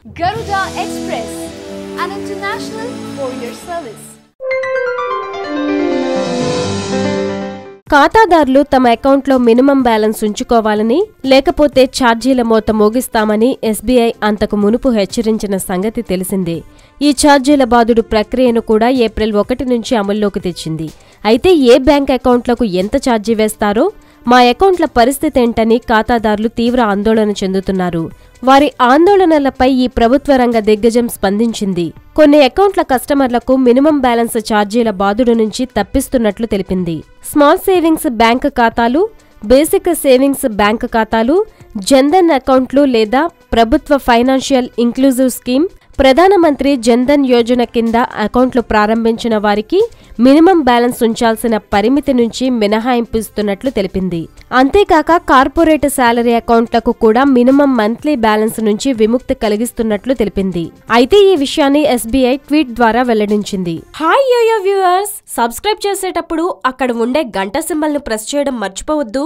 Garuda Express, an international courier service. ఖాతాదారులు తమ అకౌంట్లో మినిమం బ్యాలెన్స్ ఉంచుకోవాలని, లేకపోతే ఛార్జీల మోత మోగిస్తామని ఎస్బీఐ అంతకు మునుపు హెచ్చరించిన సంగతి తెలిసిందే. ఈ ఛార్జీల బాదుడు ప్రక్రియను కూడా ఏప్రిల్ 1 నుంచి అమల్లోకి తెచ్చింది. అయితే ఏ బ్యాంక్ అకౌంట్లకు ఎంత ఛార్జీ వేస్తారో, మా అకౌంట్ల పరిస్థితేంటని ఖాతాదారులు తీవ్ర ఆందోళన చెందుతున్నారు. వారి ఆందోళనలపై ఈ ప్రభుత్వ రంగ దిగ్గజం స్పందించింది. కొన్ని అకౌంట్ల కస్టమర్లకు మినిమం బ్యాలెన్స్ ఛార్జీల బాదుడు నుంచి తప్పిస్తున్నట్లు తెలిపింది. స్మాల్ సేవింగ్స్ బ్యాంక్ ఖాతాలు, బేసిక్ సేవింగ్స్ బ్యాంక్ ఖాతాలు, జన్ధన్ అకౌంట్లు లేదా ప్రభుత్వ ఫైనాన్షియల్ ఇంక్లూజివ్ స్కీమ్, ప్రధానమంత్రి జన్ధన్ యోజన కింద అకౌంట్లు ప్రారంభించిన వారికి మినిమం బ్యాలెన్స్ ఉంచాల్సిన పరిమితి నుంచి మినహాయింపు ఇస్తున్నట్లు తెలిపింది. అంతేకాక కార్పొరేట్ శాలరీ అకౌంట్లకు కూడా మినిమం మంత్లీ బ్యాలెన్స్ నుంచి విముక్తి కలిగిస్తున్నట్లు తెలిపింది. అయితే ఈ విషయాన్ని ఎస్బీఐ ట్వీట్ ద్వారా వెల్లడించింది. హాయ్ యోయో వ్యూవర్స్, సబ్స్క్రైబ్ చేసేటప్పుడు అక్కడ ఉండే గంట సింబల్ ను ప్రెస్ చేయడం మర్చిపోవద్దు.